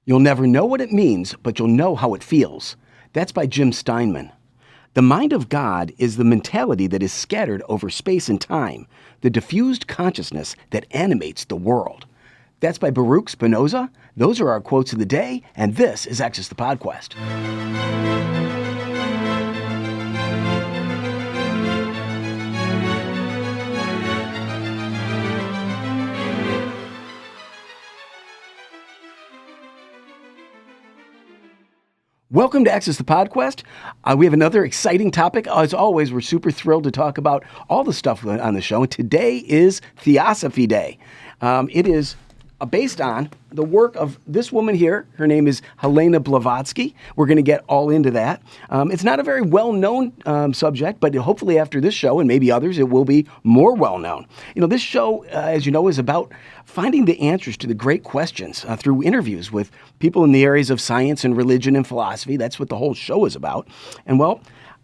You'll never know what it means, but you'll know how it feels. That's by Jim Steinman. The mind of God is the mentality that is scattered over space and time, the diffused consciousness that animates the world. That's by Baruch Spinoza. Those are our quotes of the day, and this is Access the Podquest. Welcome to Access the Podquest. We have another exciting topic. As always, we're super thrilled to talk about all the stuff on the show. And today is Theosophy Day. It is based on the work of this woman here. Her name is Helena Blavatsky. We're going to get all into that. It's not a very well-known subject, but hopefully after this show and maybe others, it will be more well-known. You know, this show, as you know, is about finding the answers to the great questions through interviews with people in the areas of science and religion and philosophy. That's what the whole show is about. And well,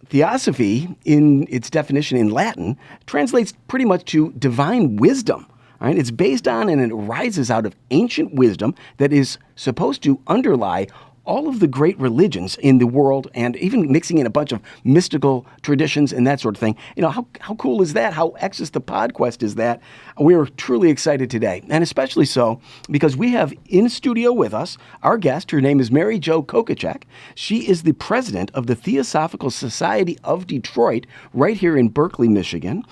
Theosophy, in its definition in Latin, translates pretty much to divine wisdom. Right? It's based on and it arises out of ancient wisdom that is supposed to underlie all of the great religions in the world, and even mixing in a bunch of mystical traditions and that sort of thing. You know, how cool is that? How Access the Podquest is that? We are truly excited today, and especially so because we have in studio with us our guest. Her name is Mary Jo Kokochack. She is the president of the Theosophical Society of Detroit, right here in Berkeley, Michigan,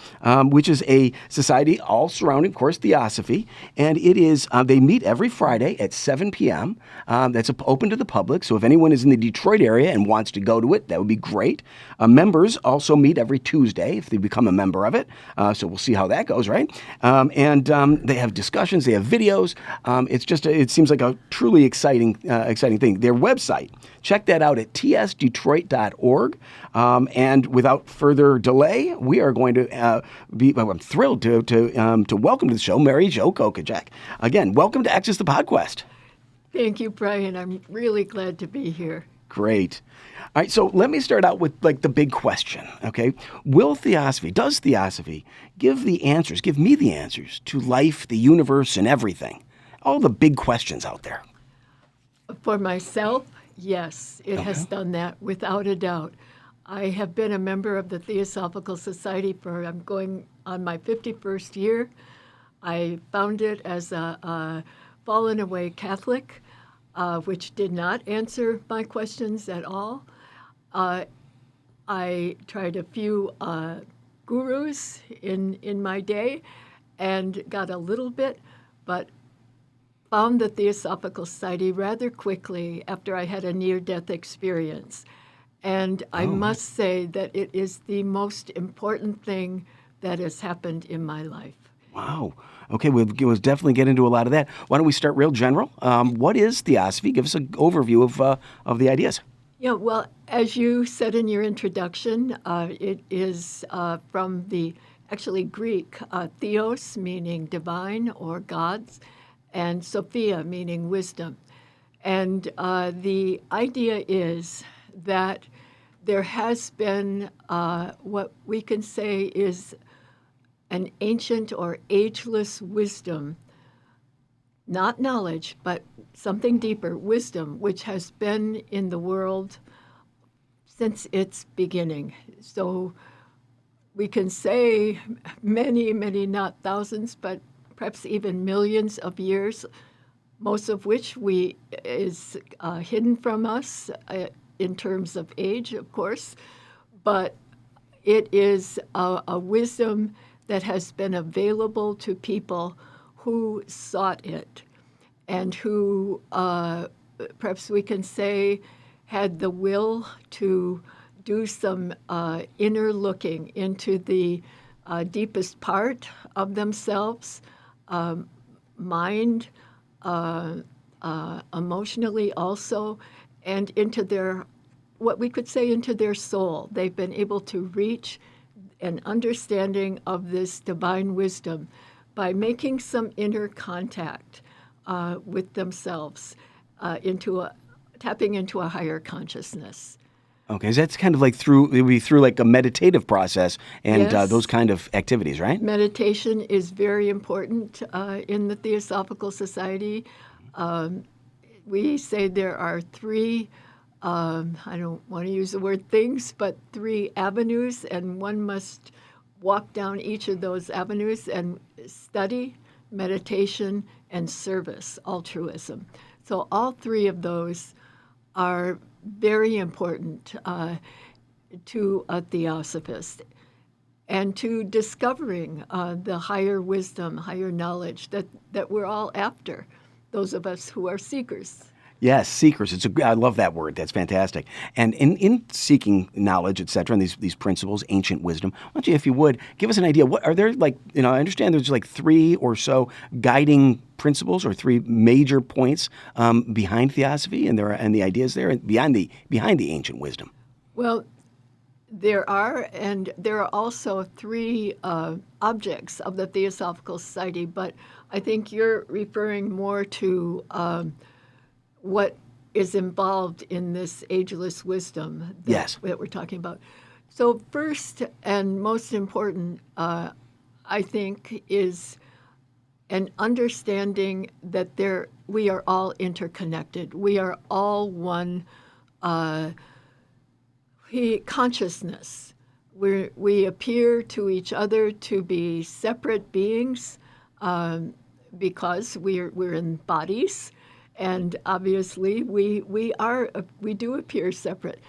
which is a society all surrounding, of course, Theosophy. And it is, they meet every Friday at 7 p.m. That's open to the public. So if anyone is in the Detroit area and wants to go to it, that would be great. Members also meet every Tuesday if they become a member of it. So we'll see how that goes, right? And they have discussions, they have videos. It's just, it seems like a truly exciting thing. Their website, check that out at tsdetroit.org. And without further delay, we are going to I'm thrilled to welcome to the show Mary Jo Kokochack. Again, welcome to Access the Podquest. Thank you, Brian. I'm really glad to be here. Great. All right, so let me start out with like the big question, okay? Does Theosophy give me the answers to life, the universe, and everything? All the big questions out there. For myself, yes, it has done that without a doubt. I have been a member of the Theosophical Society I'm going on my 51st year. I founded as a fallen away Catholic, which did not answer my questions at all. I tried a few gurus in my day and got a little bit, but found the Theosophical Society rather quickly after I had a near-death experience. And I must say that it is the most important thing that has happened in my life. Wow. Okay, we'll definitely get into a lot of that. Why don't we start real general? What is Theosophy? Give us an overview of the ideas. Yeah, well, as you said in your introduction, it is from the actually Greek, theos meaning divine or gods, and sophia meaning wisdom. And the idea is that there has been what we can say is an ancient or ageless wisdom, not knowledge, but something deeper, wisdom, which has been in the world since its beginning. So we can say many, not thousands, but perhaps even millions of years, most of which is hidden from us in terms of age, of course, but it is a wisdom that has been available to people who sought it and who, perhaps we can say, had the will to do some inner looking into the deepest part of themselves, mind, emotionally also, and into their, what we could say, into their soul. They've been able to reach an understanding of this divine wisdom by making some inner contact with themselves, tapping into a higher consciousness. Okay, so that's kind of like it would be through like a meditative process and Yes. Those kind of activities, right? Meditation is very important in the Theosophical Society. we say there are three, I don't want to use the word things, but three avenues, and one must walk down each of those avenues and study, meditation, and service, altruism. So all three of those are very important to a theosophist and to discovering the higher wisdom, higher knowledge that we're all after, those of us who are seekers. Yes, seekers. I love that word. That's fantastic. And in seeking knowledge, et cetera, and these principles, ancient wisdom, why don't you, if you would, give us an idea. What are there, like, I understand there's like three or so guiding principles or three major points behind theosophy and the ideas there and behind the ancient wisdom. Well, there are also three objects of the Theosophical Society, but I think you're referring more to what is involved in this ageless wisdom Yes. that we're talking about. So first and most important, I think, is an understanding that we are all interconnected. We are all one consciousness. We appear to each other to be separate beings because we're in bodies. And obviously, we do appear separate,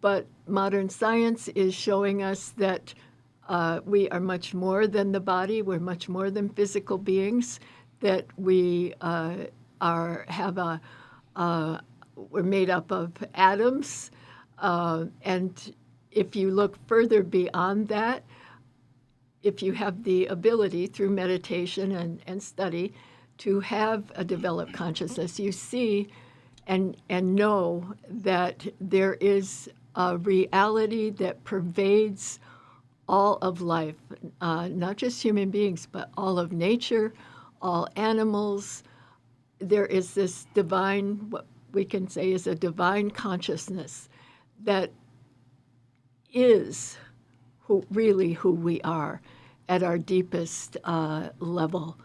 but modern science is showing us that we are much more than the body. We're much more than physical beings. That we we're made up of atoms, and if you look further beyond that, if you have the ability through meditation and study to have a developed consciousness, you see and know that there is a reality that pervades all of life, not just human beings, but all of nature, all animals. There is this divine, what we can say is a divine consciousness that is who we are at our deepest level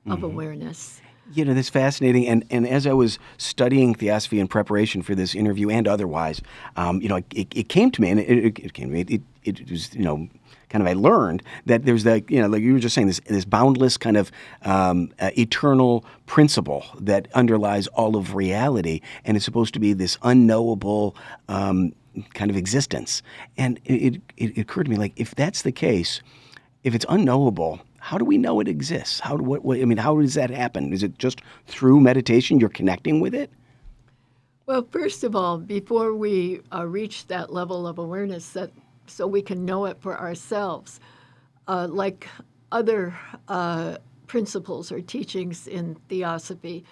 of awareness. That's fascinating. And as I was studying theosophy in preparation for this interview and otherwise, it came to me, and it came to me. It was, kind of I learned that there's like you were just saying, this boundless kind of eternal principle that underlies all of reality, and it's supposed to be this unknowable kind of existence. And it occurred to me, like, if that's the case, if it's unknowable, how do we know it exists? How does that happen? Is it just through meditation you're connecting with it? Well, first of all, before we reach that level of awareness, so we can know it for ourselves, like other principles or teachings in Theosophy,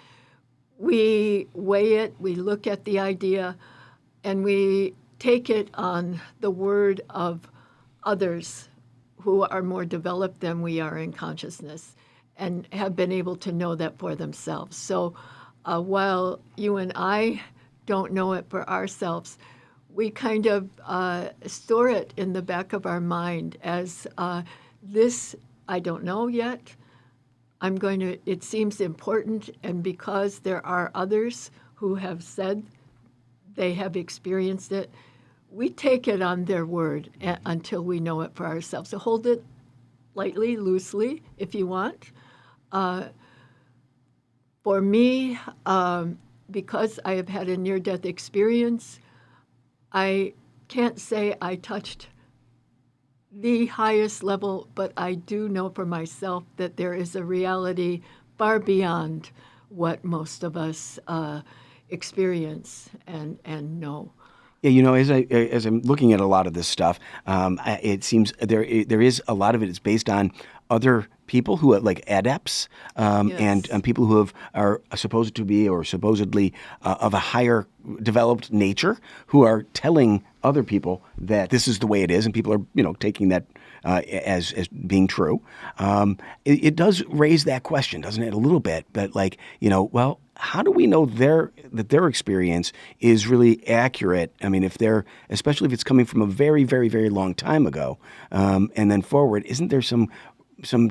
we weigh it, we look at the idea, and we take it on the word of others who are more developed than we are in consciousness and have been able to know that for themselves. So while you and I don't know it for ourselves, we kind of store it in the back of our mind as this, I don't know yet. It seems important, and because there are others who have said they have experienced it, we take it on their word until we know it for ourselves. So hold it lightly, loosely, if you want. For me, because I have had a near-death experience, I can't say I touched the highest level, but I do know for myself that there is a reality far beyond what most of us experience and know. Yeah, as I'm looking at a lot of this stuff, it seems there is a lot of it is based on other people who are like adepts Yes. and people who are supposed to be or supposedly of a higher developed nature who are telling other people that this is the way it is, and people are taking that as being true. It does raise that question, doesn't it, a little bit? But well, how do we know that their experience is really accurate? I mean, especially if it's coming from a very, very, very long time ago, and then forward, isn't there some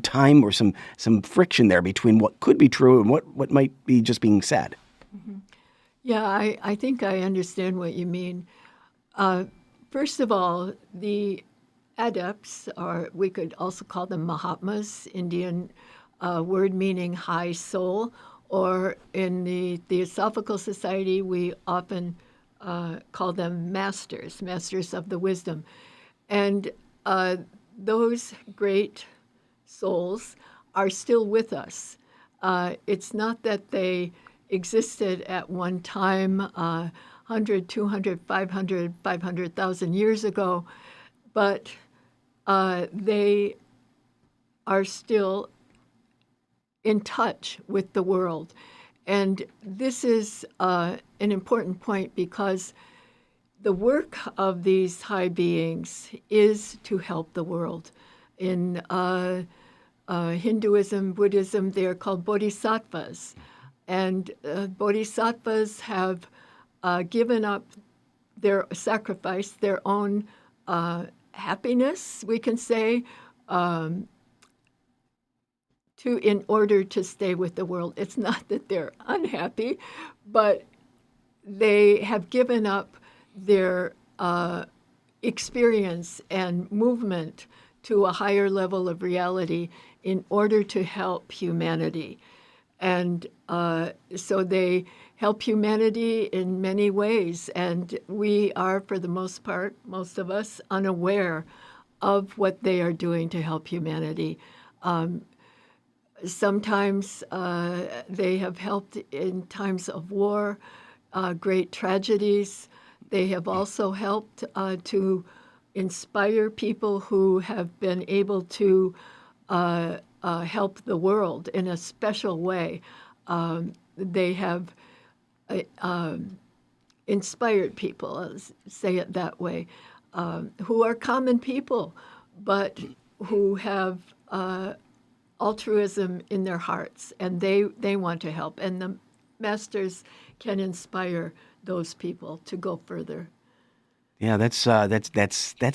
time or some friction there between what could be true and what might be just being said? Mm-hmm. Yeah, I think I understand what you mean. Uh, First of all, the adepts, or we could also call them Mahatmas, Indian word meaning high soul, or in the Theosophical Society, we often call them masters, masters of the wisdom. And those great souls are still with us. It's not that they existed at one time, 100, 200, 500, 500,000 years ago, but they are still in touch with the world. And this is an important point because the work of these high beings is to help the world. In Hinduism, Buddhism, they are called bodhisattvas. And bodhisattvas have given up their sacrifice, their own happiness, we can say, to in order to stay with the world. It's not that they're unhappy, but they have given up their experience and movement to a higher level of reality in order to help humanity. And so they help humanity in many ways. And we are, for the most part, most of us, unaware of what they are doing to help humanity. Sometimes they have helped in times of war, great tragedies. They have also helped to inspire people who have been able to help the world in a special way. They have inspired people, let's say it that way, who are common people, but who have altruism in their hearts, and they want to help. And the masters can inspire those people to go further. Yeah, that's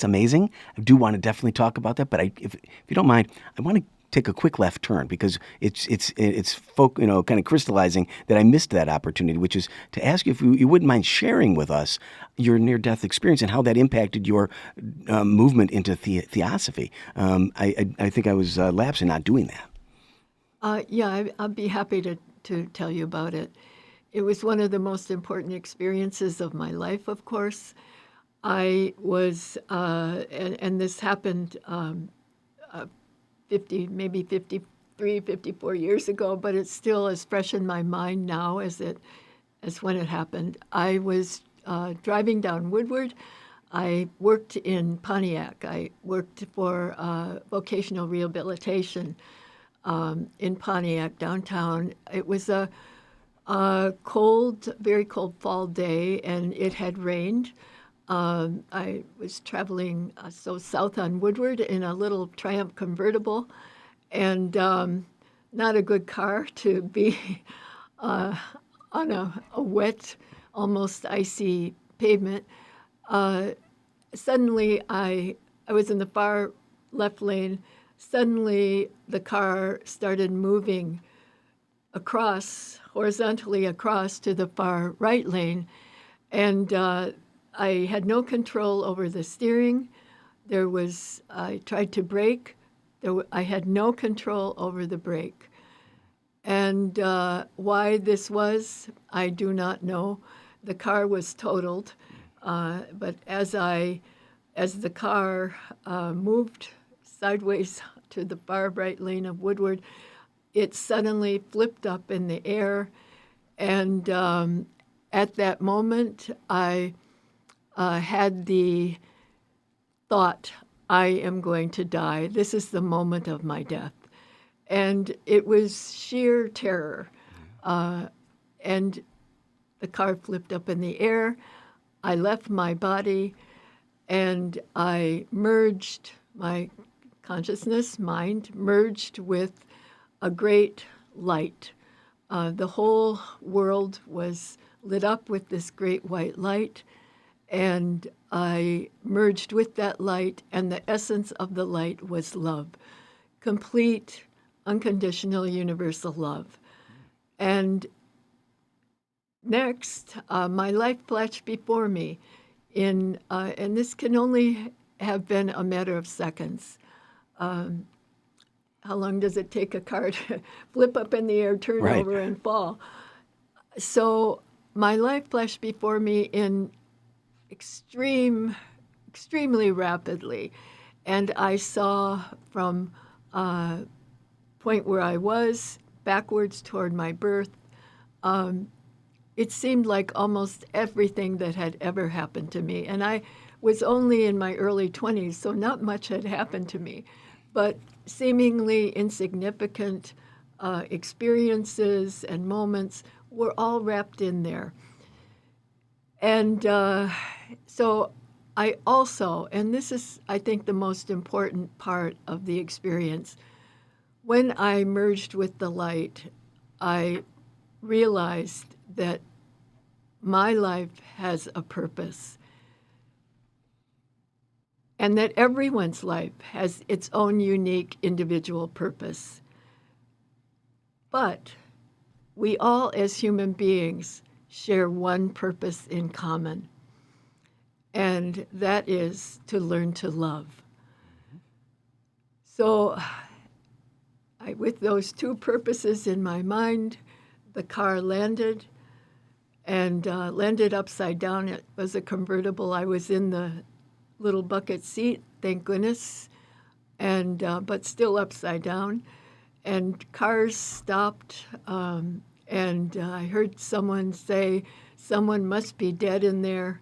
amazing. I do want to definitely talk about that, but if you don't mind, I want to take a quick left turn because kind of crystallizing that I missed that opportunity, which is to ask you if you wouldn't mind sharing with us your near-death experience and how that impacted your movement into theosophy. I think I was lapsed in not doing that. Yeah, I'll be happy to tell you about it. It was one of the most important experiences of my life, of course. I was, and this happened 50, maybe 53, 54 years ago, but it's still as fresh in my mind now as when it happened. I was driving down Woodward. I worked in Pontiac. I worked for vocational rehabilitation in Pontiac downtown. It was a cold, very cold fall day, and it had rained. I was traveling south on Woodward in a little Triumph convertible, and not a good car to be uh, on a wet, almost icy pavement. Uh, Suddenly, I was in the far left lane. Suddenly, the car started moving horizontally across to the far right lane, and I had no control over the steering. I tried to brake. I had no control over the brake. And why this was, I do not know. The car was totaled, but as the car moved sideways to the far right lane of Woodward, it suddenly flipped up in the air, and at that moment, I had the thought, I am going to die. This is the moment of my death. And it was sheer terror. And the car flipped up in the air. I left my body and I merged, my consciousness, mind, merged with a great light. The whole world was lit up with this great white light, and I merged with that light, and the essence of the light was love, complete, unconditional, universal love. And next, my life flashed before me and this can only have been a matter of seconds. How long does it take a car to flip up in the air, turn Right. over, and fall? So my life flashed before me in extremely rapidly, and I saw from point where I was backwards toward my birth. It seemed like almost everything that had ever happened to me. And I was only in my early 20s, so not much had happened to me. But seemingly insignificant experiences and moments were all wrapped in there. And so I also, and this is, I think, the most important part of the experience, when I merged with the light, I realized that my life has a purpose and that everyone's life has its own unique individual purpose. But we all, as human beings, share one purpose in common, and that is to learn to love. So, with those two purposes in my mind, the car landed and landed upside down. It was a convertible. I was in the little bucket seat, thank goodness, and but still upside down. And cars stopped, and I heard someone say, "Someone must be dead in there,"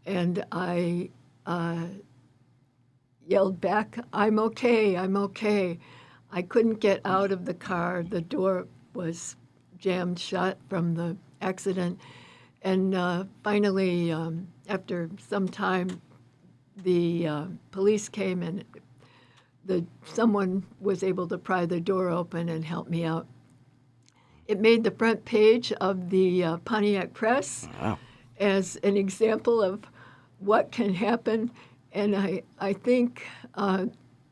and I yelled back, "I'm okay, I'm okay." I couldn't get out of the car. The door was jammed shut from the accident. And finally, after some time, the police came and someone was able to pry the door open and help me out. It made the front page of the Pontiac Press Wow. as an example of what can happen. And I think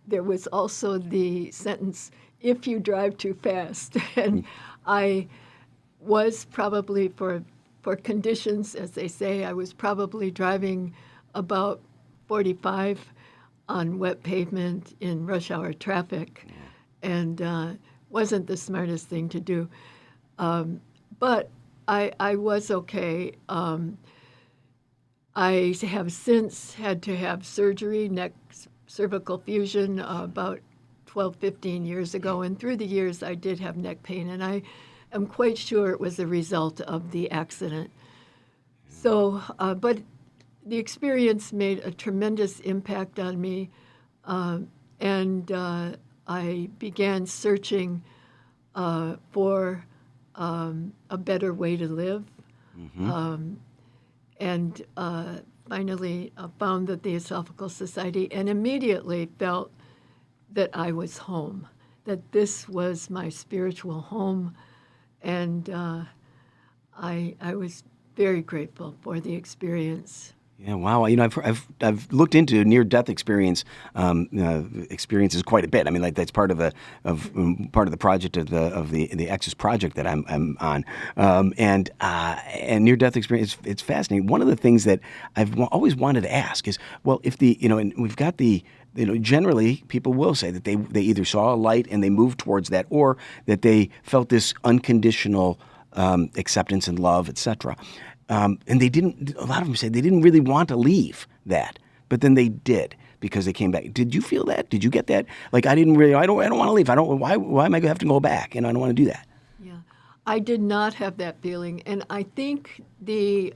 there was also the sentence, "if you drive too fast." And I was probably, for conditions, as they say, I was probably driving about 45 on wet pavement in rush hour traffic, and wasn't the smartest thing to do. But I was okay. I have since had to have surgery, neck cervical fusion, about 12, 15 years ago. And through the years, I did have neck pain, and I am quite sure it was a result of the accident. So, but the experience made a tremendous impact on me, and I began searching for a better way to live. And finally found the Theosophical Society and immediately felt that I was home, that this was my spiritual home. And I was very grateful for the experience. Yeah, wow. You know, I've looked into near-death experiences quite a bit. I mean, like that's part of part of the project of the Access project that I'm on, and near-death experience. It's fascinating. One of the things that I've always wanted to ask is, well, if and we've got generally people will say that they either saw a light and they moved towards that, or that they felt this unconditional acceptance and love, etc. And they didn't. A lot of them said they didn't really want to leave that, but then they did because they came back. Did you feel that? Did you get that? Like I didn't really. I don't want to leave. I don't. Why am I going to have to go back? And I don't want to do that. Yeah, I did not have that feeling, and I think the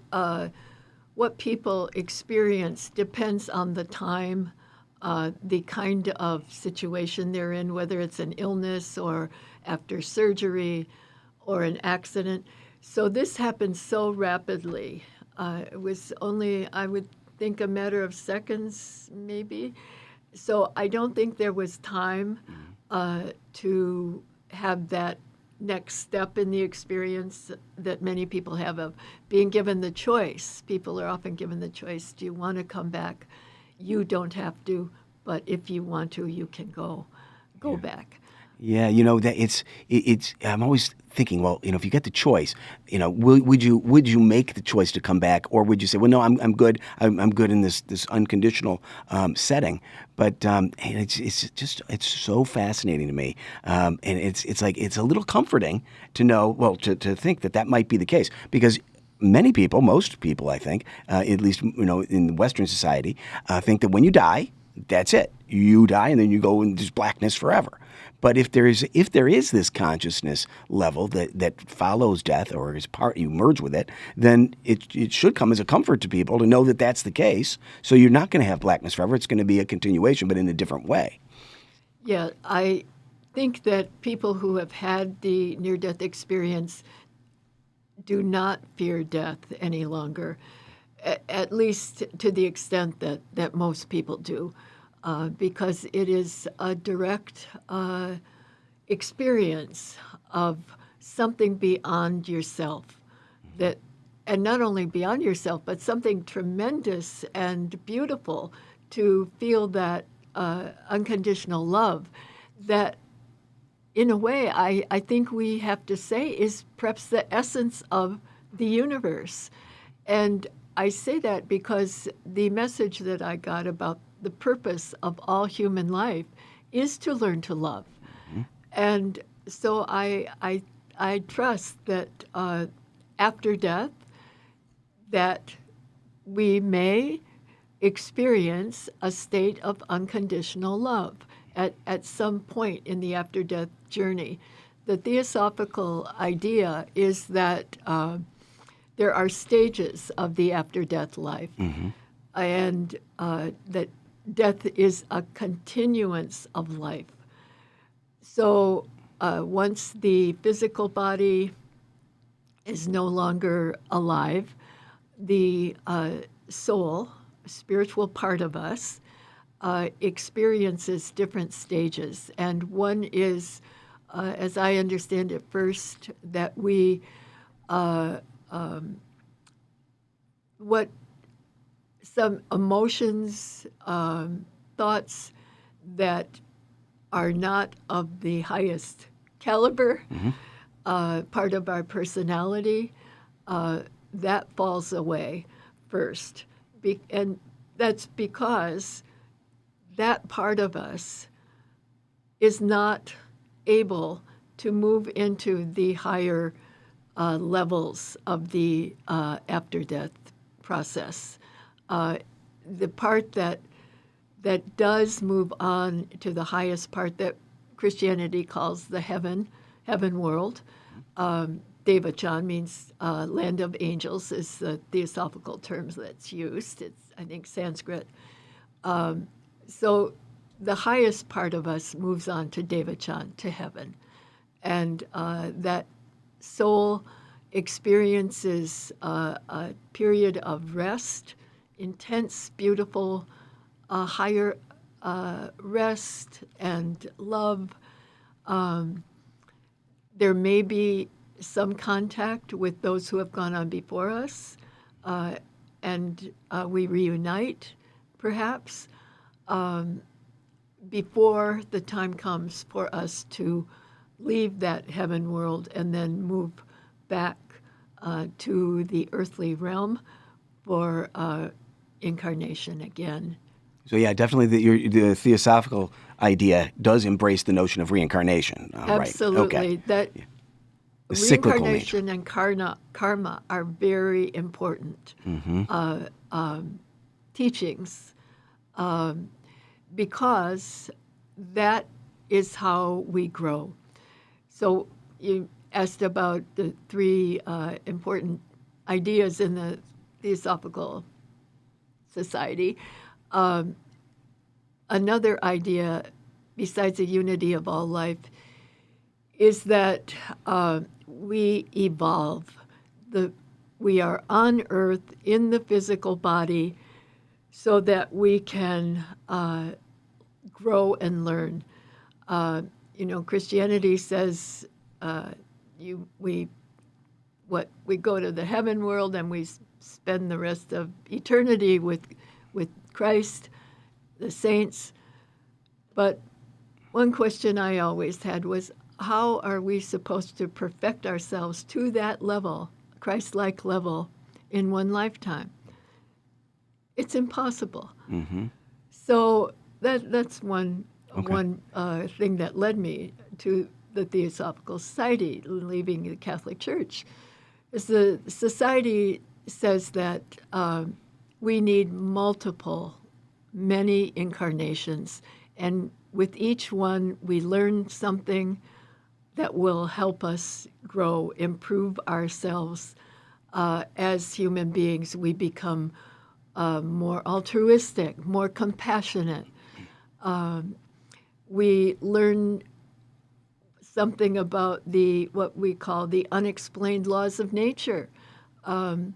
what people experience depends on the time, the kind of situation they're in, whether it's an illness or after surgery or an accident. So this happened so rapidly. It was only, I would think, a matter of seconds, maybe. So I don't think there was time to have that next step in the experience that many people have of being given the choice. People are often given the choice, do you want to come back? You don't have to, but if you want to, you can go back. Yeah, that it's. I'm always thinking, well, if you get the choice, would you make the choice to come back, or would you say, well, no, I'm good. I'm good in this unconditional setting. But and it's so fascinating to me, and it's like it's a little comforting to know, well, to think that might be the case because. Many people, most people, I think, at least in Western society, think that when you die, that's it. You die, and then you go in this blackness forever. But if there is this consciousness level that follows death or is part, you merge with it, then it should come as a comfort to people to know that that's the case. So you're not going to have blackness forever. It's going to be a continuation, but in a different way. Yeah, I think that people who have had the near-death experience do not fear death any longer, at least to the extent that most people do, because it is a direct experience of something beyond yourself that and not only beyond yourself but something tremendous and beautiful to feel that unconditional love that in a way I think we have to say is perhaps the essence of the universe. And I say that because the message that I got about the purpose of all human life is to learn to love. And so I trust that after death, that we may experience a state of unconditional love at some point in the after death journey. The theosophical idea is that there are stages of the after death life, and that death is a continuance of life. So once the physical body is no longer alive, the soul, spiritual part of us, experiences different stages. And one is, as I understand it first, that we, what some emotions, thoughts that are not of the highest caliber, part of our personality, that falls away first. And that's because that part of us is not able to move into the higher levels of the after-death process. The part that does move on to the highest part that Christianity calls the heaven world. Devachan means land of angels is the theosophical term that's used. It's, I think, Sanskrit. So the highest part of us moves on to Devachan, to heaven. And that soul experiences a period of rest, intense, beautiful, higher rest and love. There may be some contact with those who have gone on before us, and we reunite, perhaps, before the time comes for us to leave that heaven world and then move back to the earthly realm for incarnation again. So yeah, definitely the theosophical idea does embrace the notion of reincarnation. Absolutely. Right. Okay. That The cyclical reincarnation and karma are very important teachings, because that is how we grow. So you asked about the three important ideas in the Theosophical Society. Another idea, besides the unity of all life, is that we evolve. We are on earth in the physical body so that we can grow and learn. Christianity says we go to the heaven world and we spend the rest of eternity with Christ, the saints, but one question I always had was, how are we supposed to perfect ourselves to that level, Christ-like level, in one lifetime? It's impossible. Mm-hmm. So that's one Okay. thing that led me to the Theosophical Society, leaving the Catholic Church. Is the society says that we need many incarnations, and with each one we learn something that will help us grow, improve ourselves as human beings. We become more altruistic, more compassionate. We learn something about what we call the unexplained laws of nature. And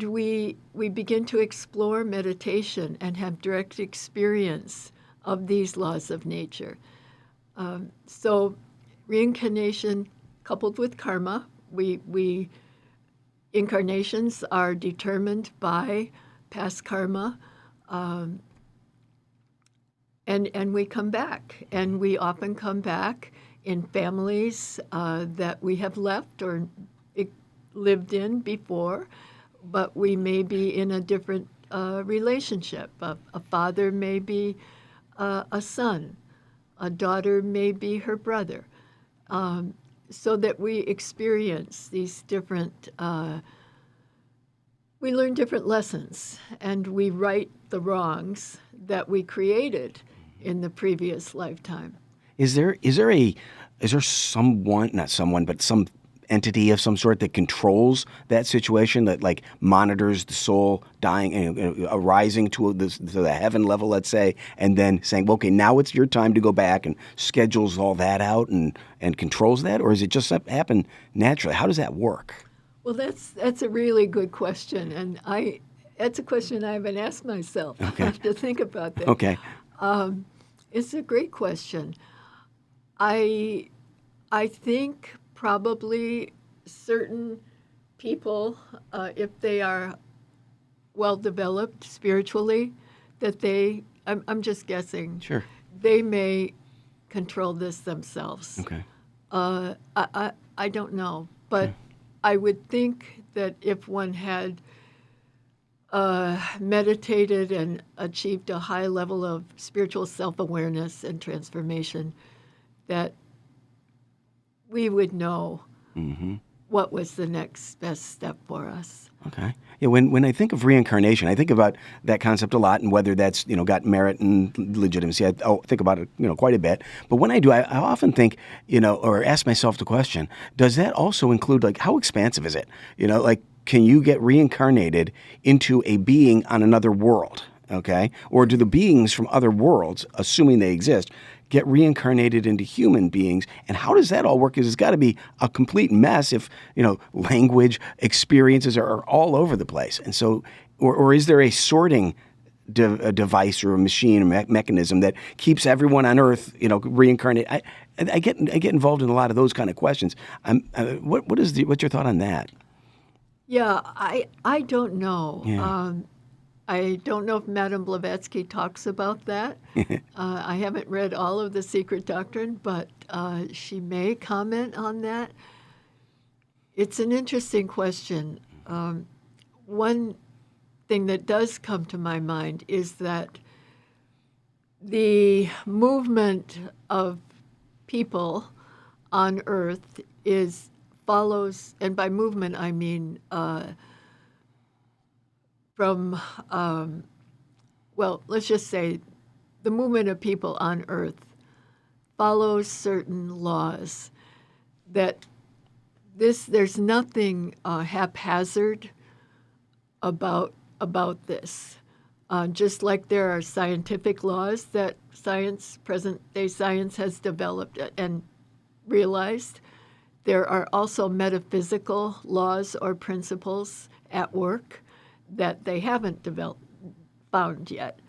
we begin to explore meditation and have direct experience of these laws of nature. So reincarnation coupled with karma, we incarnations are determined by past karma, and we come back. And we often come back in families that we have left or lived in before, but we may be in a different relationship. A father may be a son, a daughter may be her brother, so that we experience these different, we learn different lessons, and we right the wrongs that we created in the previous lifetime. Is there someone, not someone, but some entity of some sort that controls that situation, that like monitors the soul dying, arising to the heaven level, let's say, and then saying, okay, now it's your time to go back, and schedules all that out and controls that? Or is it just happen naturally? How does that work? Well, that's a really good question, and that's a question I haven't asked myself. Okay. I have to think about that. Okay. It's a great question. I think probably certain people, if they are well developed spiritually, that I'm just guessing, Sure. they may control this themselves. Okay. I don't know, but I would think that if one had meditated and achieved a high level of spiritual self-awareness and transformation, that we would know what was the next best step for us. Okay. Yeah. When I think of reincarnation, I think about that concept a lot, and whether that's got merit and legitimacy. I think about it quite a bit. But when I do, I often think or ask myself the question: does that also include, like, how expansive is it? Like, can you get reincarnated into a being on another world? Okay. Or do the beings from other worlds, assuming they exist, get reincarnated into human beings? And how does that all work? Because it's got to be a complete mess if, language, experiences are all over the place. And so, or is there a sorting a device or a machine or mechanism that keeps everyone on Earth, reincarnated? I get involved in a lot of those kind of questions. What's your thought on that? Yeah, I don't know. Yeah. I don't know if Madame Blavatsky talks about that. I haven't read all of The Secret Doctrine, but she may comment on that. It's an interesting question. One thing that does come to my mind is that the movement of people on Earth follows, and by movement I mean from, let's just say the movement of people on Earth follows certain laws, that there's nothing haphazard about this. Just like there are scientific laws that present-day science has developed and realized, there are also metaphysical laws or principles at work that they haven't found yet.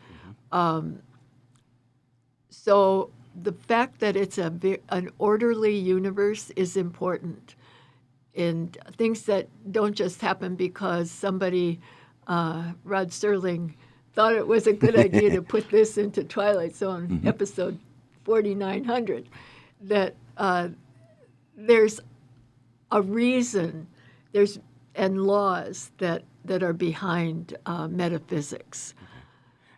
So the fact that it's an orderly universe is important, and things that don't just happen because somebody, Rod Serling, thought it was a good idea to put this into Twilight Zone episode 4900, that there's a reason, and laws that are behind metaphysics.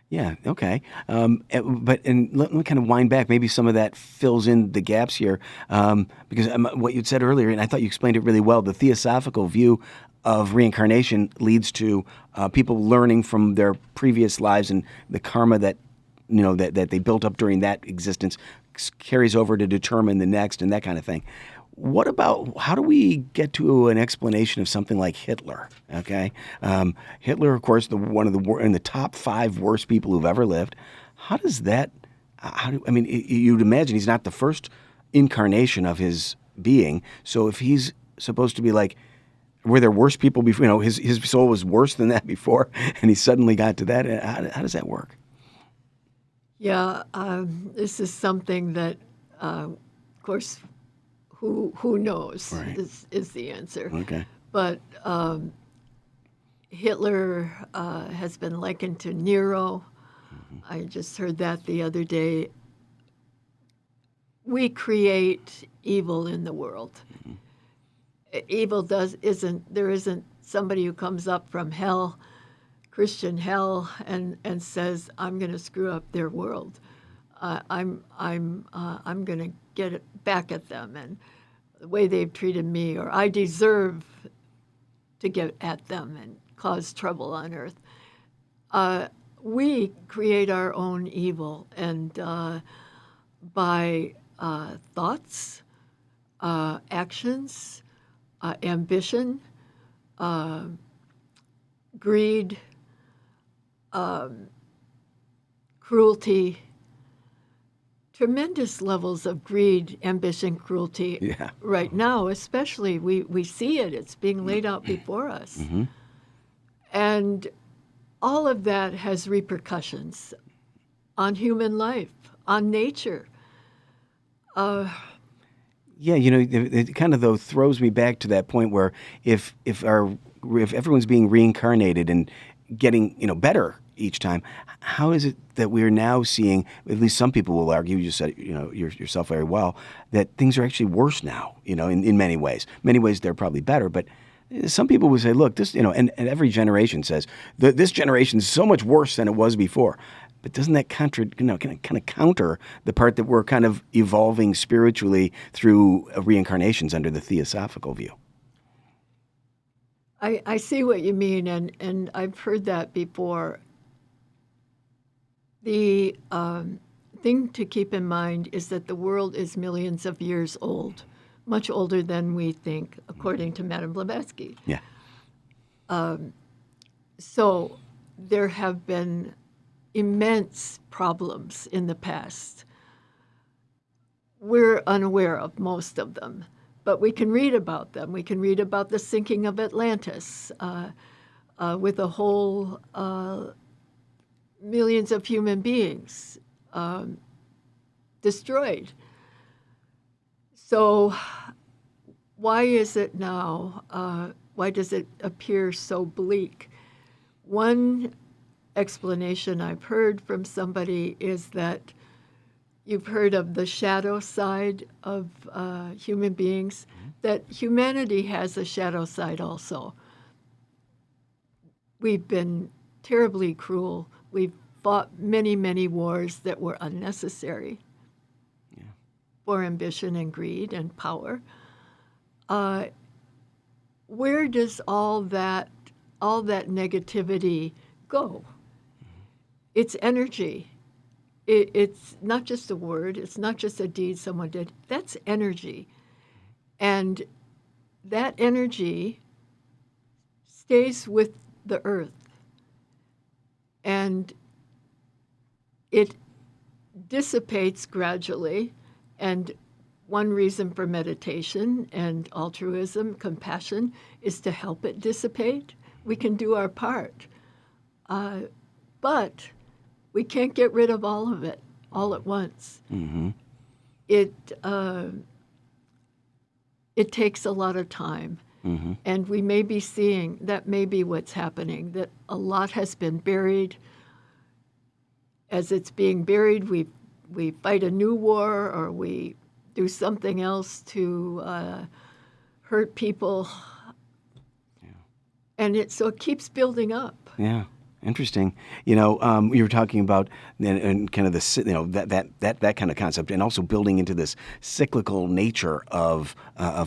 Yeah, okay. Let me kind of wind back. Maybe some of that fills in the gaps here, because what you'd said earlier, and I thought you explained it really well. The theosophical view of reincarnation leads to people learning from their previous lives, and the karma that that they built up during that existence carries over to determine the next, and that kind of thing. What about, how do we get to an explanation of something like Hitler? Okay, Hitler, of course, one of the in the top 5 worst people who've ever lived. How does that? I mean, you'd imagine he's not the first incarnation of his being. So if he's supposed to be like, were there worse people before? His soul was worse than that before, and he suddenly got to that. How does that work? Yeah, this is something that, of course, who knows, Right. is the answer. Okay. But Hitler has been likened to Nero. I just heard that the other day. We create evil in the world. Evil there isn't somebody who comes up from hell, Christian hell, and says, I'm going to screw up their world. I'm going to get it back at them, and the way they've treated me, or I deserve to get at them and cause trouble on earth. We create our own evil, and by thoughts, actions, ambition, greed, cruelty, tremendous levels of greed, ambition, cruelty. Yeah. Right now, especially, we see it. It's being laid out before us. Mm-hmm. And all of that has repercussions on human life, on nature. Yeah, it kind of though throws me back to that point where if everyone's being reincarnated and getting better each time, how is it that we're now seeing, at least some people will argue, you said yourself very well, that things are actually worse now, in many ways. Many ways they're probably better, but some people would say, look, this, and every generation says this generation is so much worse than it was before. But doesn't that kind of counter the part that we're kind of evolving spiritually through reincarnations under the theosophical view? I see what you mean, and I've heard that before. The thing to keep in mind is that the world is millions of years old, much older than we think, according to Madame Blavatsky. Yeah. So there have been immense problems in the past. We're unaware of most of them, but we can read about them. We can read about the sinking of Atlantis with a whole millions of human beings destroyed. So why is it now, why does it appear so bleak? One explanation I've heard from somebody is that you've heard of the shadow side of human beings, that humanity has a shadow side also. We've been terribly cruel. We've fought many, many wars that were unnecessary for ambition and greed and power. Where does all that negativity go? It's energy. It's not just a word. It's not just a deed someone did. That's energy. And that energy stays with the earth. And it dissipates gradually. And one reason for meditation and altruism, compassion, is to help it dissipate. We can do our part. But we can't get rid of all of it all at once. Mm-hmm. It takes a lot of time. Mm-hmm. And we may be seeing, that may be what's happening, that a lot has been buried. As it's being buried, we've we fight a new war or we do something else to hurt people. Yeah. And so it keeps building up. Yeah. Interesting. You were talking about and kind of that kind of concept, and also building into this cyclical nature of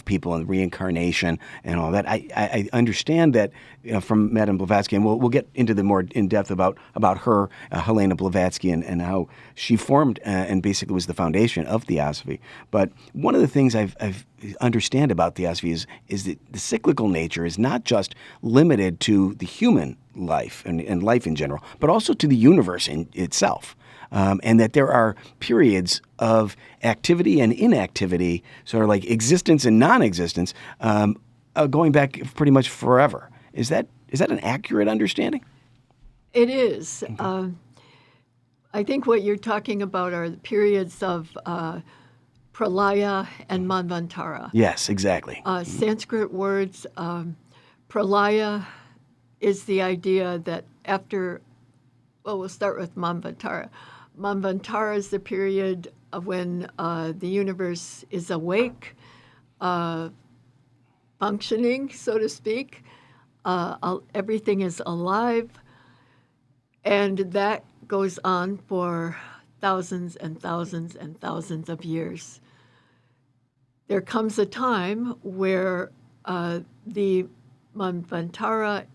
people and reincarnation and all that. I understand that from Madame Blavatsky, and we'll get into the more in depth about her, Helena Blavatsky, and how she formed and basically was the foundation of Theosophy. But one of the things I've understand about Theosophy is that the cyclical nature is not just limited to the human life and life in general, but also to the universe in itself. And that there are periods of activity and inactivity, sort of like existence and non-existence, going back pretty much forever. Is that an accurate understanding? It is. Okay. I think what you're talking about are the periods of Pralaya and Manvantara. Yes, exactly. Sanskrit words, Pralaya is the idea that we'll start with Manvantara. Manvantara is the period of when the universe is awake, functioning, so to speak. Everything is alive, and that goes on for thousands and thousands and thousands of years. There comes a time where the Manvantara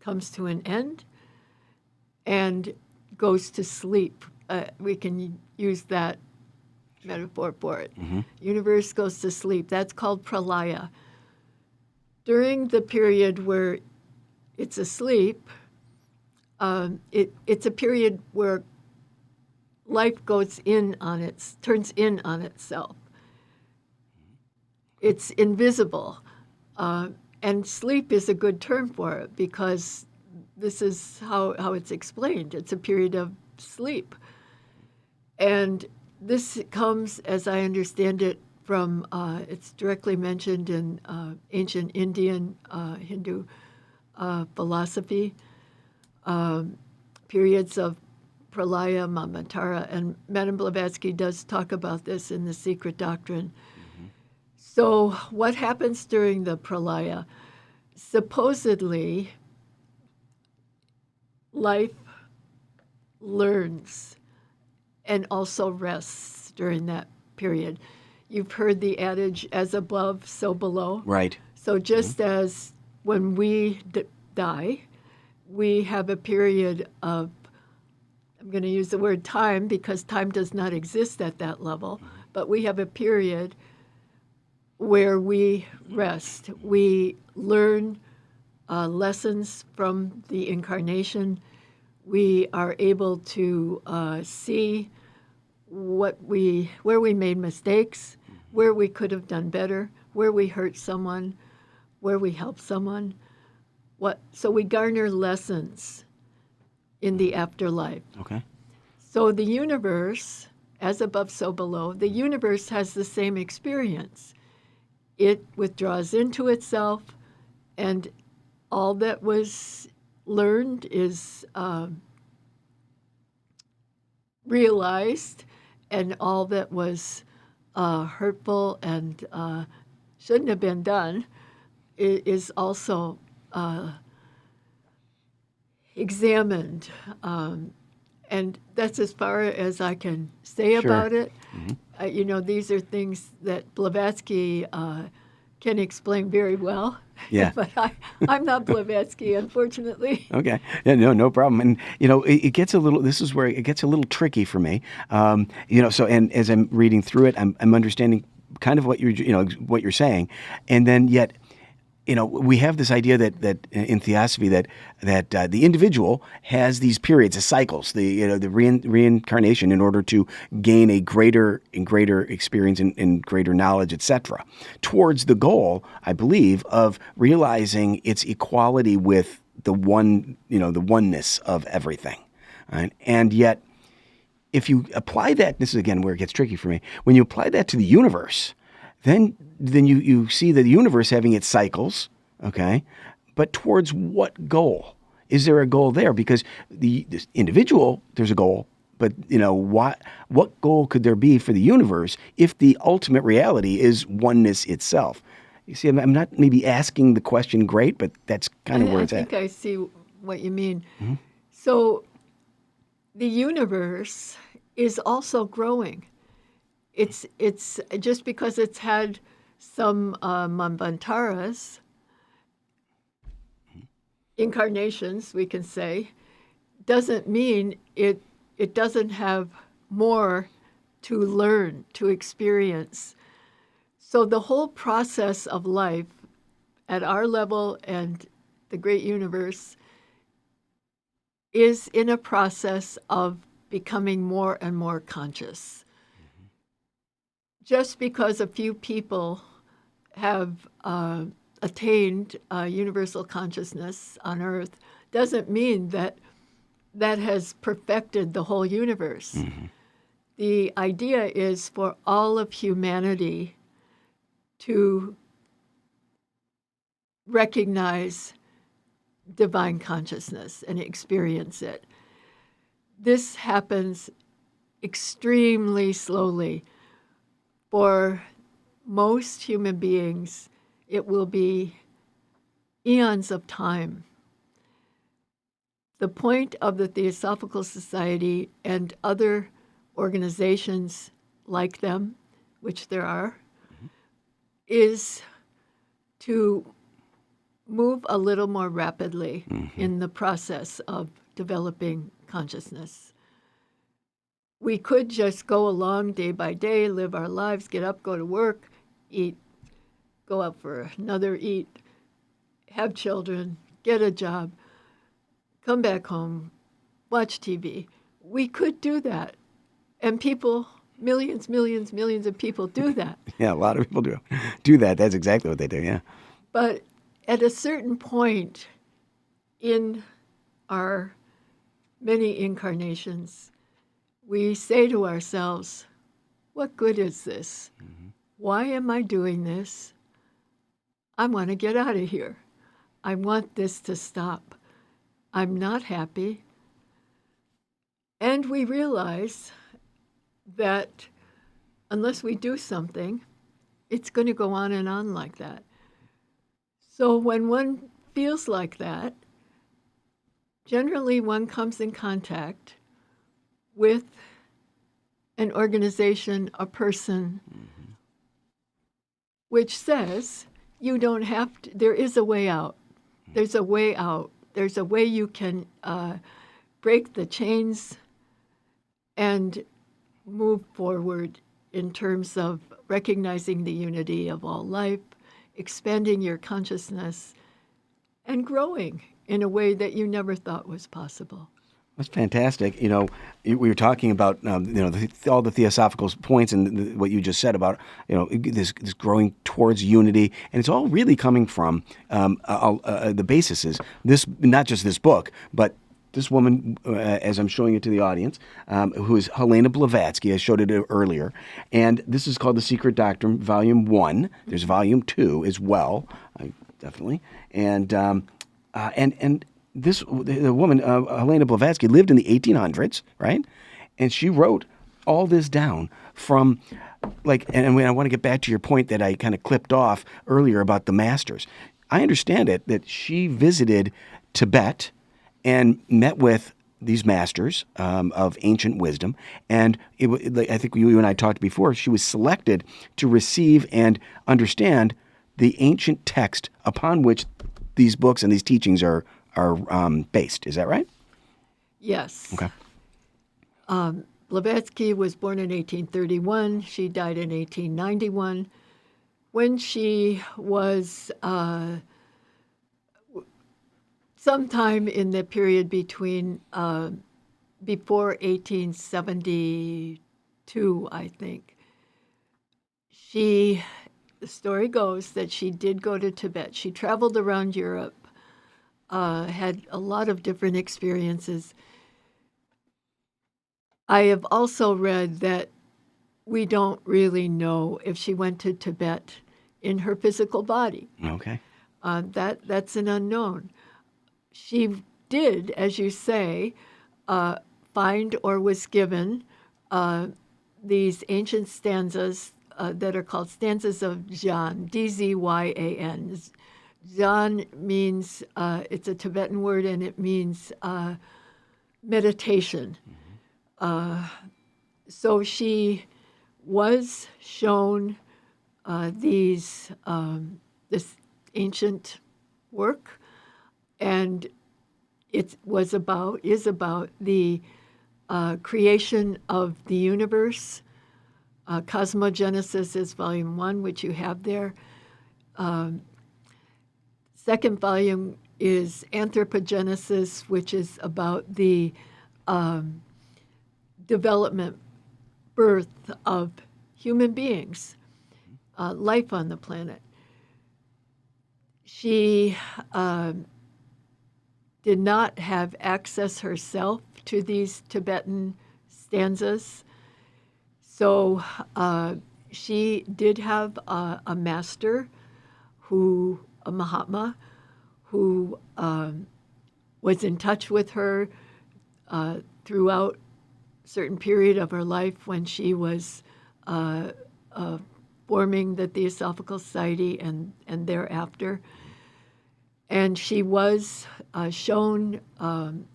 comes to an end and goes to sleep. We can use that metaphor for it. Mm-hmm. Universe goes to sleep. That's called Pralaya. During the period where it's asleep, it's a period where life turns in on itself. It's invisible. And sleep is a good term for it because this is how it's explained. It's a period of sleep. And this comes, as I understand it, from, it's directly mentioned in ancient Indian Hindu philosophy, periods of Pralaya, Manvantara, and Madame Blavatsky does talk about this in The Secret Doctrine. So what happens during the Pralaya? Supposedly, life learns and also rests during that period. You've heard the adage, as above, so below. Right. So just as when we die, we have a period of, I'm going to use the word time because time does not exist at that level, but we have a period where we rest. We learn lessons from the incarnation. We are able to see where we made mistakes, where we could have done better, where we hurt someone, where we helped someone. So we garner lessons in the afterlife. Okay. So the universe, as above, so below, the universe has the same experience. It withdraws into itself, and all that was learned is realized, and all that was hurtful and shouldn't have been done is also examined. And that's as far as I can say about it. Mm-hmm. These are things that Blavatsky can explain very well. Yeah. But I'm not Blavatsky, unfortunately. Okay. Yeah, no problem. And, it gets a little, this is where it gets a little tricky for me. So, and as I'm reading through it, I'm understanding kind of what you're saying. And then yet, we have this idea that in Theosophy that the individual has these periods, the cycles, the reincarnation in order to gain a greater experience and greater knowledge, etc., towards the goal, I believe, of realizing its equality with the one, the oneness of everything. Right? And yet, if you apply that, this is again where it gets tricky for me. When you apply that to the universe, then you see the universe having its cycles, okay? But towards what goal? Is there a goal there? Because this individual, there's a goal. But what goal could there be for the universe if the ultimate reality is oneness itself? You see, I'm not maybe asking the question great, but that's kind of where it's I at. think I see what you mean. So the universe is also growing. It's just because it's had some manvantaras, incarnations, we can say, doesn't mean it doesn't have more to learn, to experience. So the whole process of life at our level and the great universe is in a process of becoming more and more conscious. Just because a few people have attained universal consciousness on Earth doesn't mean that that has perfected the whole universe. The idea is for all of humanity to recognize divine consciousness and experience it. This happens extremely slowly. For most human beings, it will be eons of time. The point of the Theosophical Society and other organizations like them, which there are, is to move a little more rapidly in the process of developing consciousness. We could just go along day by day, live our lives, get up, go to work, eat, go out for another eat, have children, get a job, come back home, watch TV. We could do that. And people, millions of people do that. Yeah, a lot of people do that. That's exactly what they do, yeah. But at a certain point in our many incarnations, we say to ourselves, what good is this? Why am I doing this? I want to get out of here. I want this to stop. I'm not happy. And we realize that unless we do something, it's going to go on and on like that. So when one feels like that, generally one comes in contact with an organization, a person, which says you don't have to, there is a way out. There's a way out. There's a way you can break the chains and move forward in terms of recognizing the unity of all life, expanding your consciousness, and growing in a way that you never thought was possible. That's fantastic. We were talking about all the theosophical points and what you just said about this growing towards unity, and it's all really coming from the basis is this, not just this book, but this woman, as I'm showing it to the audience, who is Helena Blavatsky. I showed it earlier, and this is called The Secret Doctrine, Volume 1. There's Volume 2 as well, definitely, and the woman, Helena Blavatsky, lived in the 1800s, right? And she wrote all this down from, and I want to get back to your point that I kind of clipped off earlier about the masters. I understand it that she visited Tibet and met with these masters of ancient wisdom. And I think you and I talked before, she was selected to receive and understand the ancient text upon which these books and these teachings are based. Is that right? Yes. Okay. Blavatsky was born in 1831. She died in 1891. When she was sometime in the period between before 1872, I think, the story goes that she did go to Tibet. She traveled around Europe, had a lot of different experiences. I have also read that we don't really know if she went to Tibet in her physical body. Okay. That's an unknown. She did, as you say, find or was given these ancient stanzas that are called stanzas of Dzyan, D-Z-Y-A-N. Dzyan means, it's a Tibetan word, and it means meditation. So she was shown this ancient work, and it is about the creation of the universe. Cosmogenesis is volume 1, which you have there. Second volume is Anthropogenesis, which is about the development, birth of human beings, life on the planet. She did not have access herself to these Tibetan stanzas, so she did have a master, a Mahatma, who was in touch with her throughout a certain period of her life when she was forming the Theosophical Society and thereafter. And she was shown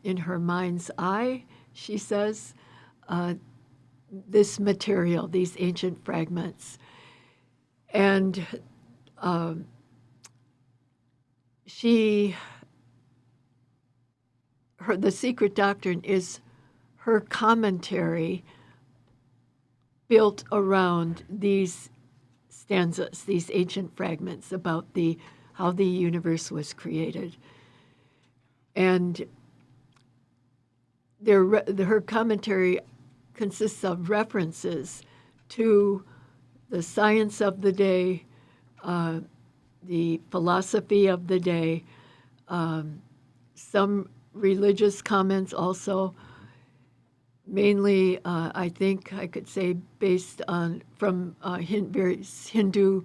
in her mind's eye, she says, this material, these ancient fragments. And the secret doctrine is her commentary built around these stanzas, these ancient fragments about how the universe was created. And her commentary consists of references to the science of the day, the philosophy of the day, some religious comments also, mainly, I think I could say based from various Hindu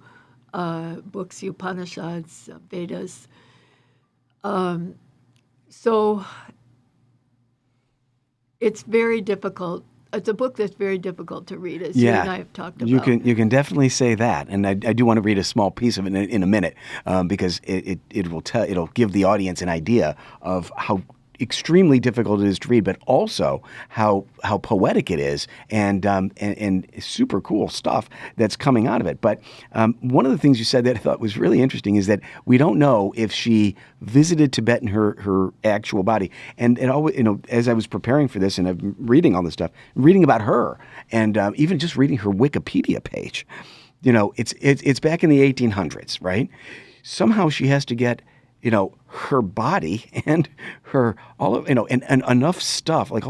books, Upanishads, Vedas. So it's very difficult. It's a book that's very difficult to read, as you and I have talked about. You can definitely say that, and I do want to read a small piece of it in a minute because it'll give the audience an idea of how extremely difficult it is to read, but also how poetic it is, and super cool stuff that's coming out of it. But one of the things you said that I thought was really interesting is that we don't know if she visited Tibet in her actual body. And always, as I was preparing for this and I'm reading all this stuff, reading about her, and even just reading her Wikipedia page, it's back in the 1800s, right? Somehow she has to get her body and and enough stuff, like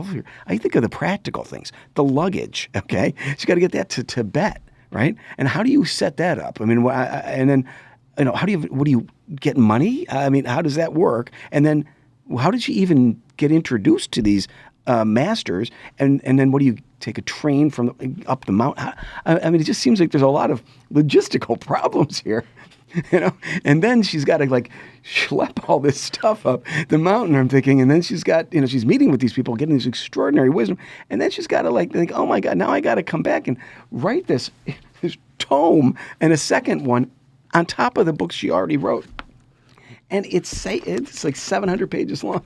I think of the practical things, the luggage, okay? She's got to get that to Tibet, right? And how do you set that up? I mean, and then, what do you get money? I mean, how does that work? And then how did she even get introduced to these masters? And then what do you take a train from up the mountain? I mean, it just seems like there's a lot of logistical problems here. And then she's got to schlep all this stuff up the mountain, I'm thinking, and then she's got, she's meeting with these people, getting this extraordinary wisdom, and then she's got to think, oh my God, now I got to come back and write this tome and a second one on top of the books she already wrote. And it's like 700 pages long.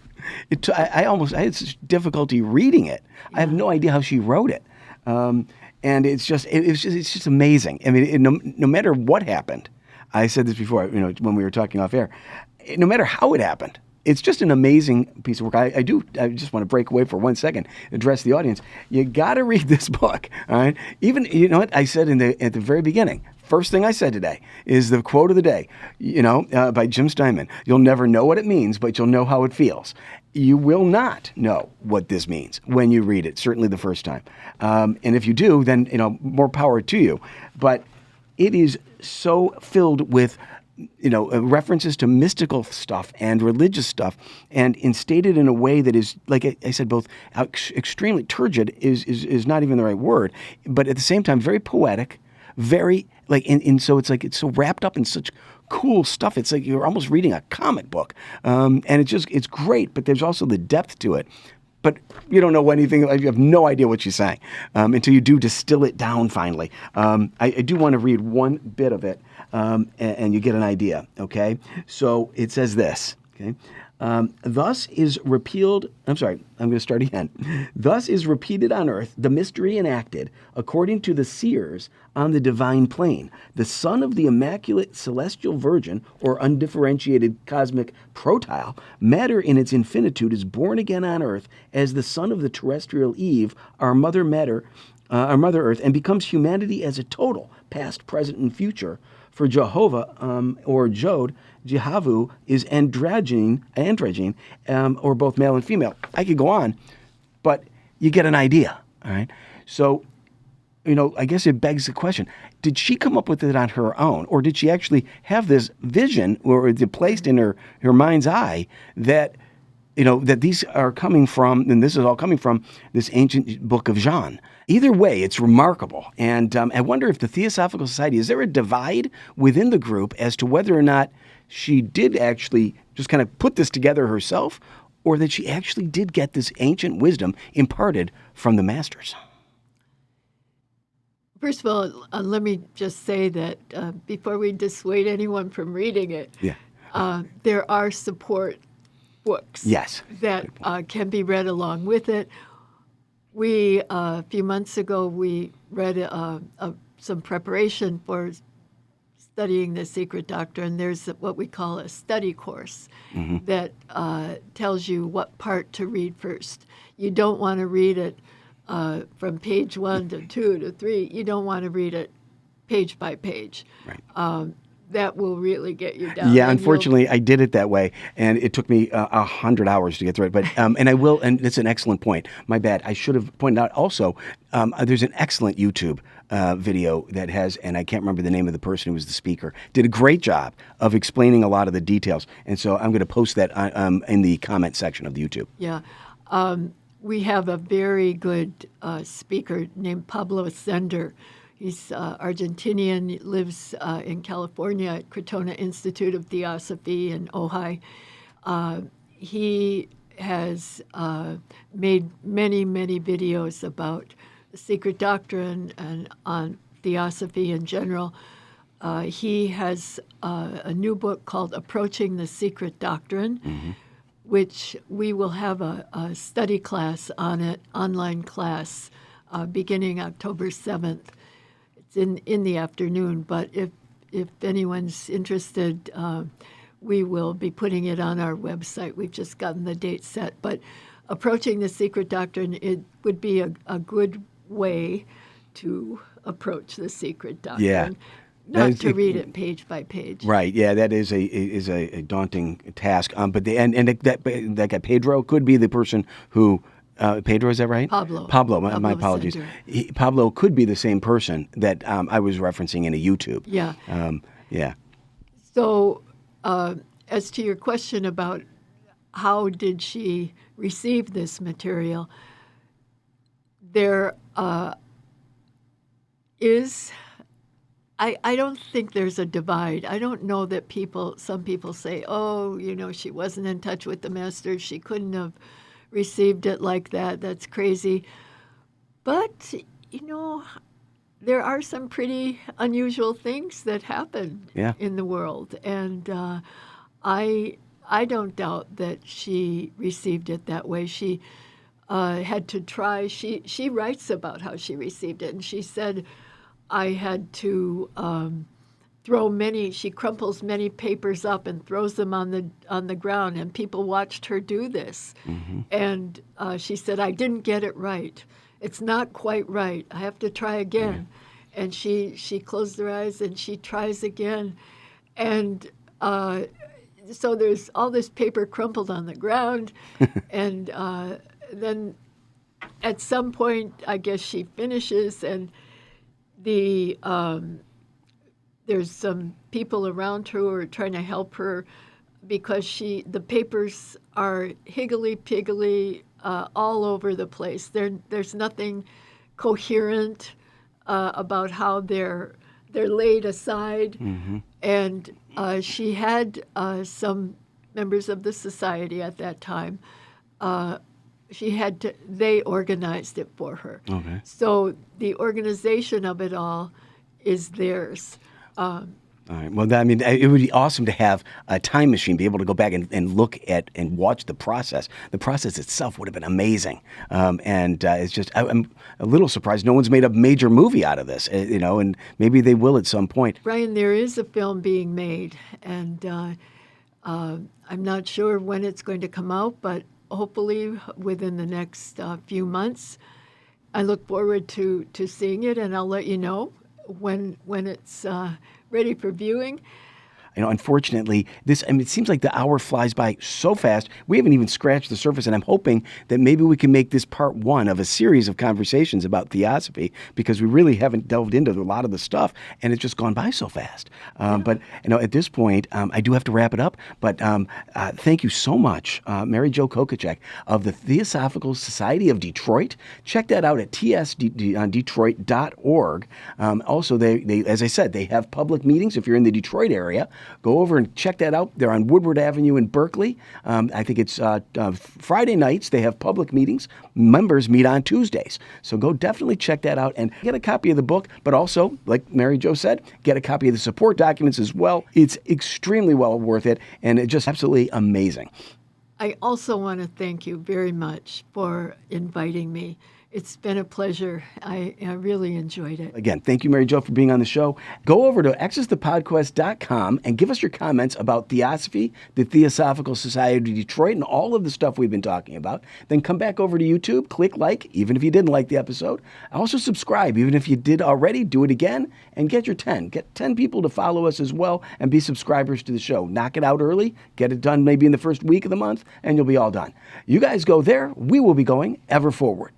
I had such difficulty reading it. Yeah. I have no idea how she wrote it. And it's just amazing. I mean, no matter what happened, I said this before, when we were talking off air, no matter how it happened, it's just an amazing piece of work. I just want to break away for 1 second, address the audience. You got to read this book, all right? Even, what I said at the very beginning, first thing I said today is the quote of the day, by Jim Steinman. You'll never know what it means, but you'll know how it feels. You will not know what this means when you read it, certainly the first time. And if you do, then, more power to you. But it is so filled with, references to mystical stuff and religious stuff, and instated in a way that is, like I said, both extremely turgid is not even the right word, but at the same time very poetic, very and so it's so wrapped up in such cool stuff. It's like you're almost reading a comic book, and it's great. But there's also the depth to it. but you don't know anything. You have no idea what she's saying until you do distill it down finally. I do want to read one bit of it, and you get an idea, okay? So it says this, okay? Thus is repealed, I'm sorry, I'm going to start again. Thus is repeated on earth the mystery enacted according to the seers on the divine plane. The son of the immaculate celestial virgin, or undifferentiated cosmic protyle, matter in its infinitude is born again on earth as the son of the terrestrial Eve, our mother matter, our mother earth, and becomes humanity as a total, past, present, and future. For Jehovah, or Jod, Jehavu, is androgyne, or both male and female. I could go on, but you get an idea, all right? So, I guess it begs the question, did she come up with it on her own, or did she actually have this vision, or is it placed in her mind's eye that, that these are coming from, and this is all coming from this ancient book of John? Either way, it's remarkable. And I wonder if the Theosophical Society, is there a divide within the group as to whether or not she did actually just kind of put this together herself, or that she actually did get this ancient wisdom imparted from the masters? First of all, let me just say that before we dissuade anyone from reading it, there are support books that can be read along with it. We, a few months ago, we read some preparation for studying the secret doctrine. There's what we call a study course that tells you what part to read first. You don't want to read it from page 1 to 2 to 3. You don't want to read it page by page. Right. That will really get you down. Yeah, unfortunately, I did it that way, and it took me 100 hours to get through it. But and I will, and it's an excellent point. My bad. I should have pointed out also. There's an excellent YouTube video that has, and I can't remember the name of the person who was the speaker. Did a great job of explaining a lot of the details, and so I'm going to post that in the comment section of the YouTube. Yeah. We have a very good speaker named Pablo Sender. He's Argentinian, lives in California at Crotona Institute of Theosophy in Ojai. He has made many, many videos about the secret doctrine and on theosophy in general. He has a new book called Approaching the Secret Doctrine, which we will have a study class on it, online class, beginning October 7th. It's in the afternoon, but if anyone's interested, we will be putting it on our website. We've just gotten the date set. But Approaching the Secret Doctrine, it would be a good way to approach the secret doctrine. Yeah. Not to read it page by page. Right. Yeah, that is a daunting task. But that guy Pedro could be the person who. Pedro, is that right? Pablo. My apologies. Pablo could be the same person that I was referencing in a YouTube. Yeah. Yeah. So, as to your question about how did she receive this material, there is. I don't think there's a divide. I don't know that some people say, oh, she wasn't in touch with the masters. She couldn't have received it like that. That's crazy. But, there are some pretty unusual things that happen in the world. And I don't doubt that she received it that way. She had to try. She writes about how she received it, and she said, I had to she crumples many papers up and throws them on the ground, and people watched her do this. And she said, I didn't get it right. It's not quite right. I have to try again. And she closed her eyes and she tries again. And so there's all this paper crumpled on the ground. And then at some point, I guess she finishes, and there's some people around her who are trying to help her because the papers are higgly-piggly all over the place. There's nothing coherent about how they're laid aside. And she had some members of the society at that time they organized it for her. Okay. So the organization of it all is theirs. All right. Well, I mean, it would be awesome to have a time machine, be able to go back and look at and watch the process. The process itself would have been amazing. And it's just, I'm a little surprised no one's made a major movie out of this, and maybe they will at some point. Brian, there is a film being made, and I'm not sure when it's going to come out, but hopefully within the next few months. I look forward to seeing it, and I'll let you know when it's ready for viewing. Unfortunately, it seems like the hour flies by so fast. We haven't even scratched the surface, and I'm hoping that maybe we can make this part one of a series of conversations about theosophy, because we really haven't delved into a lot of the stuff, and it's just gone by so fast. But at this point, I do have to wrap it up. But thank you so much, Mary Jo Kokochack of the Theosophical Society of Detroit. Check that out at tsdetroit.org. Also, they, as I said, they have public meetings if you're in the Detroit area. Go over and check that out. They're on Woodward Avenue in Berkeley. I think it's Friday nights. They have public meetings. Members meet on Tuesdays. So go definitely check that out and get a copy of the book. But also, like Mary Jo said, get a copy of the support documents as well. It's extremely well worth it, and it's just absolutely amazing. I also want to thank you very much for inviting me. It's been a pleasure. I really enjoyed it. Again, thank you, Mary Jo, for being on the show. Go over to accessthepodquest.com and give us your comments about Theosophy, the Theosophical Society of Detroit, and all of the stuff we've been talking about. Then come back over to YouTube, click like, even if you didn't like the episode. Also subscribe, even if you did already, do it again, and get your 10. Get 10 people to follow us as well and be subscribers to the show. Knock it out early, get it done maybe in the first week of the month, and you'll be all done. You guys go there. We will be going ever forward.